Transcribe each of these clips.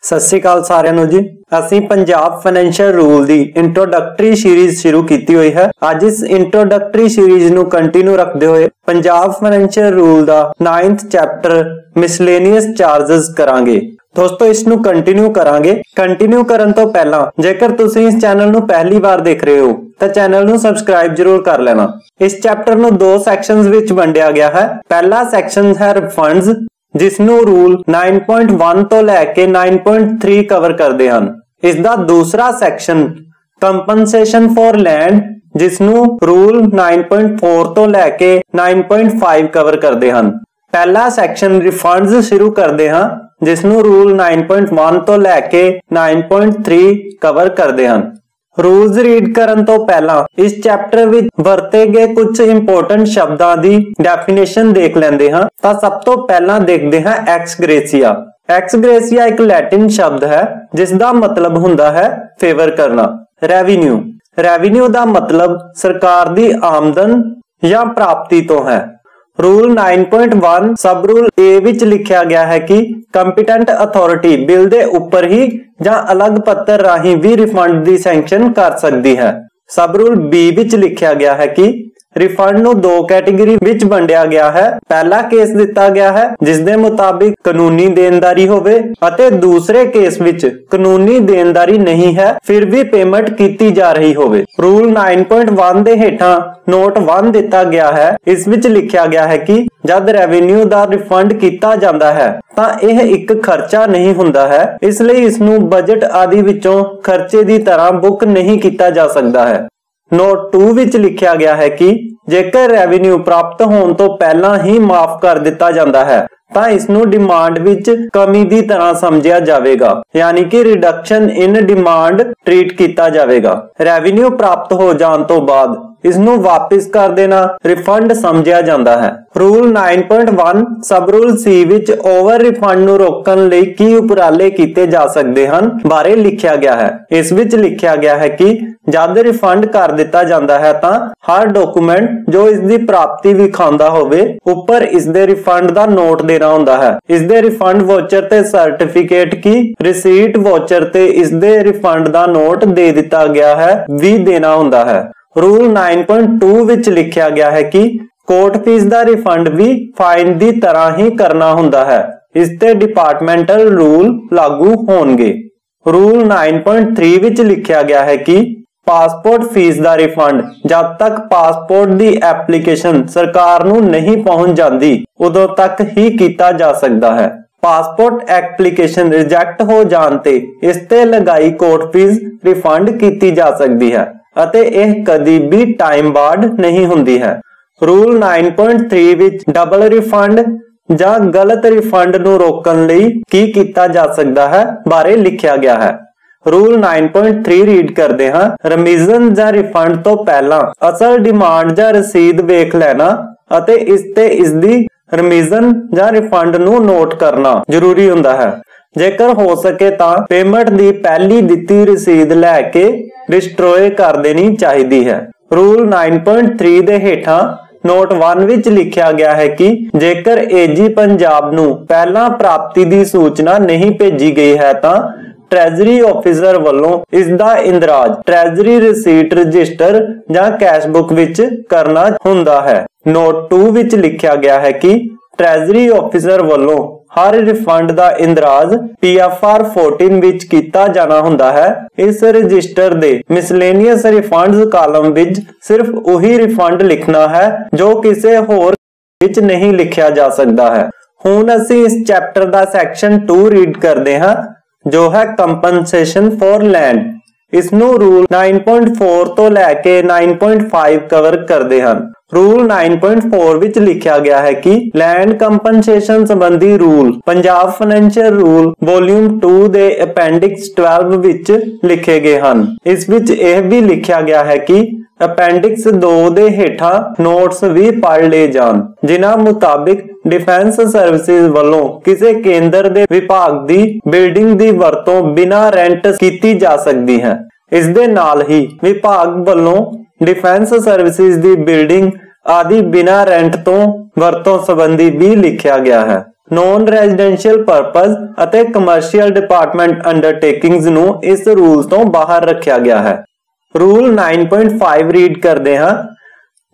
सत श्री अकाल सारिਆਂ ਨੂੰ जी। ਅਸੀਂ पंजाब फाइनेंशियल रूल ਦੀ इंट्रोडक्टरी सीरीज शुरू की हुई है। ਅੱਜ इस इंट्रोडक्टरी सीरीज ਨੂੰ कंटिन्यू रखते हुए पंजाब फाइनेंशियल रूल ਦਾ 9th चैप्टर मिसलेनियस चार्जेस करांगे। दोस्तों इसनू कंटिन्यू करांगे। कंटिन्यू करन तो पहला जेकर तुसीं इस चैनल ਨੂੰ पहली बार देख रहे हो ਤਾਂ चैनल ਨੂੰ सब्सक्राइब जरूर कर लेना। इस चैप्टर ਨੂੰ दो सैक्शनस ਵਿੱਚ ਵੰਡਿਆ ਗਿਆ है। पहला सैक्शन है रिफंड्स जिसनू रूल 9.1 तो लैके 9.3 कवर करते हैं। इसका दूसरा सैक्शन कंपनसेशन फॉर लैंड जिसनू रूल 9.4 तो लैके 9.5 कवर करते हैं। पहला सैक्शन रिफंड्स शुरू करते हैं जिसनू रूल 9.1 तो लैके 9.3 कवर करते हैं। रूल्स रीड करन तो पहला इस चैप्टर विच वरते गए कुछ इंपोर्टेंट शब्दां दी डेफिनेशन देख लेंदे हां। तां सब तो पहला देखदे हां एक्स ग्रेसिया। एक्स ग्रेसिया एक लैटिन शब्द है जिसका मतलब हुंदा है फेवर करना। रेवेन्यू रेवेन्यू दा मतलब सरकार दी आमदन या प्राप्ति तो है। रूल 9.1 सब रूल ए विच लिखा गया है कि कंपिटेंट अथॉरिटी बिल दे ऊपर ही ਜਾਂ अलग पत्र राही भी रिफंड दी सैंक्शन कर सकती है। सब रूल बी विच लिखा गया है कि रिफंड ਨੂੰ दो कैटेगरी विच वंडिया गया है। पहला केस दिता गया है जिस दे मुताबिक कानूनी देनदारी होवे अते दूसरे केस विच कानूनी देनदारी नहीं है फिर भी पेमेंट कीती जा रही होवे। रूल 9.1 दे हेठां नोट 1 दिता गया है। इस विच लिखा गया है कि जब रेवेन्यू दा रिफंड किया जाता है तां यह एक खर्चा नहीं हुंदा है, इसलिए इसनू बजट आदि विचों खर्चे दी तरह बुक नहीं किया जा सकता है। नोट 2 विच लिखा गया है कि जेकर रेवेन्यू प्राप्त होने तो पहला ही माफ कर दिता जाता है तां इसनू डिमांड विच कमी दी तरह समझिया जावेगा, यानी कि रिडक्शन इन डिमांड ट्रीट किया जावेगा। रेवेन्यू प्राप्त हो जाने तो बाद इसनू वापस कर देना रिफंड समझिया जाता है। रूल 9.1 सब rule C which over refund नू रोकण लई की उपराले कीते जा सकते हैं बारे लिखा गया है। इस विच लिखा गया है कि जब रिफंड कर दिता जाता है तां हर डॉक्यूमेंट जो इसकी प्राप्ति विखांदा होवे उपर इसदे रिफंड दा नोट देना हुंदा है। इसदे रिफंड वोचर ते सर्टिफिकेट की रिसीट वोचर ते इसदे रिफंड दा नोट दे दिता गया है भी देना हुंदा है। रूल 9.2 विच लिखा गया है कि कोर्ट फीस दा रिफंड भी फाइन दी तरह ही करना हुंदा है। इसते डिपार्टमेंटल रूल लागू होंगे। रूल 9.3 विच लिखा गया है कि पासपोर्ट फीस दा रिफंड जब तक पासपोर्ट दी एप्लीकेशन सरकार नू नहीं पहुंच जाती उदों तक ही किया जा सकता है। पासपोर्ट एप्लीकेशन रिजेक्ट हो जाने ते इसते लगाई कोर्ट फीस रिफंड की जा सकती है अते यह कदी भी टाइम बार्ड नहीं हुंदी है। रूल 9.3 विच डबल रिफंड ਜਾਂ गलत रिफंड ਨੂੰ रोकਣ ਲਈ ਕੀ ਕੀਤਾ ਜਾ ਸਕਦਾ ਹੈ ਬਾਰੇ ਲਿਖਿਆ ਗਿਆ ਹੈ। रूल 9.3 रीड करते हैं। ਰਮੀਜ਼ਨ ਜਾਂ ਰਿਫੰਡ ਤੋਂ ਪਹਿਲਾਂ ਅਸਲ ਡਿਮਾਂਡ ਜਾਂ ਰਸੀਦ ਵੇਖ ਲੈਣਾ ਅਤੇ ਇਸ ਤੇ ਇਸ ਦੀ ਰਮੀਜ਼ਨ ਜਾਂ ਰਿਫੰਡ ਨੂੰ ਨੋਟ ਕਰਨਾ ਜ਼ਰੂਰੀ ਹੁੰਦਾ ਹੈ। ਜੇਕਰ ਹੋ ਸਕੇ ਤਾਂ ਪੇਮੈਂਟ ਦੀ ਪਹਿਲੀ ਦਿੱਤੀ ਰਸੀਦ ਲੈ ਕੇ ਡਿਸਟਰੋਏ ਕਰ ਦੇਣੀ ਚਾਹੀਦੀ ਹੈ। रूल 9.3 ਦੇ ਹੇਠਾਂ नोट 1 विच लिखा गया है कि जेकर एजी पंजाब नू पहला प्राप्ति दी सूचना नहीं भेजी गई है तां ट्रेजरी ऑफिसर वालों इसदा इंदराज ट्रेजरी रिसीट रजिस्टर जां कैश बुक विच करना हुंदा है। नोट 2 विच लिखा गया है कि ट्रेजरी ऑफिसर वालों हर रिफंड दा इंदराज PFR 14 विच कीता जाना हुंदा है। इस रजिस्टर दे मिसलेनियस रिफंड्स कालम विच सिर्फ उही रिफंड लिखना है जो किसी होर विच नहीं लिखा जा सकता है। हुण असीं इस चैप्टर दा सैक्शन 2 रीड करते हैं जो है कंपनसेशन फॉर लैंड। इसनू रूल 9.4 तो लैके 9.5 कवर करते हैं। रूल 9.4 विच लिखा गया है कि लैंड कंपनसेशन संबंधी rule Punjab financial rule volume 2 दे अपेंडिक्स 12 विच लिखे गए हैं। इस विच यह भी लिखा गया है कि अपेंडिक्स 2 दे हेठां नोट्स भी पढ़ ले जान जिन्हां मुताबिक डिफेंस सर्विसेज वालों किसी केंद्र दे विभाग दी बिल्डिंग दी वरतों बिना रेंट कीती जा सकती है। इस दे नाल ही विभाग वालों डिफेंस सर्विसेज दी बिल्डिंग आदि बिना रेंट तो वरतों संबंधी भी लिखा गया है। ਨੌਨ ਰੈਜ਼ੀਡੈਂਸ਼ੀਅਲ ਪਰਪਸ ਅਤੇ ਕਮਰਸ਼ੀਅਲ ਡਿਪਾਰਟਮੈਂਟ ਅੰਡਰਟੇਕਿੰਗਸ ਨੂੰ ਇਸ ਰੂਲ ਤੋਂ ਬਾਹਰ ਰੱਖਿਆ ਗਿਆ ਹੈ। ਰੂਲ 9.5 ਰੀਡ ਕਰਦੇ ਹਾਂ।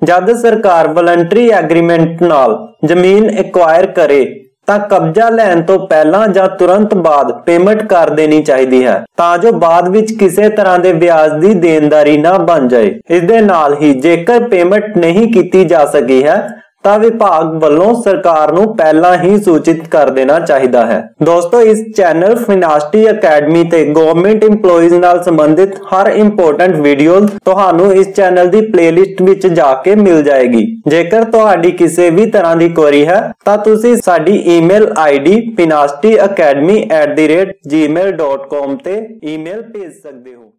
ਜਦ ਸਰਕਾਰ ਵਲੰਟਰੀ ਐਗਰੀਮੈਂਟ ਨਾਲ ਜ਼ਮੀਨ ਐਕਵਾਇਰ ਕਰੇ ਤਾਂ ਕਬਜ਼ਾ ਲੈਣ ਤੋਂ ਪਹਿਲਾਂ ਜਾਂ ਤੁਰੰਤ ਬਾਅਦ ਪੇਮੈਂਟ ਕਰ ਦੇਣੀ ਚਾਹੀਦੀ ਹੈ ਤਾਂ ਜੋ ਬਾਅਦ ਵਿੱਚ ਕਿਸੇ ਤਰ੍ਹਾਂ ਦੇ ਵਿਆਜ ਦੀ ਦੇਣਦਾਰੀ ਨਾ ਬਣ ਜਾਏ। ਇਸ ਦੇ ਨਾਲ ਹੀ ਜੇਕਰ ਪੇਮੈਂਟ ਨਹੀਂ ਕੀਤੀ ਜਾ ਸਕੀ ਹੈ ਤਾਂ ਵਿਭਾਗ ਵੱਲੋਂ ਸਰਕਾਰ ਨੂੰ ਪਹਿਲਾਂ ਹੀ ਸੂਚਿਤ ਕਰ ਦੇਣਾ ਚਾਹੀਦਾ ਹੈ। ਦੋਸਤੋ, ਇਸ ਚੈਨਲ ਫਿਨਾਸਟੀ ਅਕੈਡਮੀ ਤੇ ਗਵਰਨਮੈਂਟ EMPLOYEES ਨਾਲ ਸੰਬੰਧਿਤ ਹਰ ਇੰਪੋਰਟੈਂਟ ਵੀਡੀਓਜ਼ ਤੁਹਾਨੂੰ ਇਸ ਚੈਨਲ ਦੀ ਪਲੇਲਿਸਟ ਵਿੱਚ ਜਾ ਕੇ ਮਿਲ ਜਾਏਗੀ। ਜੇਕਰ ਤੁਹਾਡੀ ਕਿਸੇ ਵੀ ਤਰ੍ਹਾਂ ਦੀ ਕੁਐਰੀ ਹੈ ਤਾਂ ਤੁਸੀਂ ਸਾਡੀ ਈਮੇਲ ਆਈਡੀ finastyacademy@gmail.com ਤੇ ਈਮੇਲ ਭੇਜ ਸਕਦੇ ਹੋ।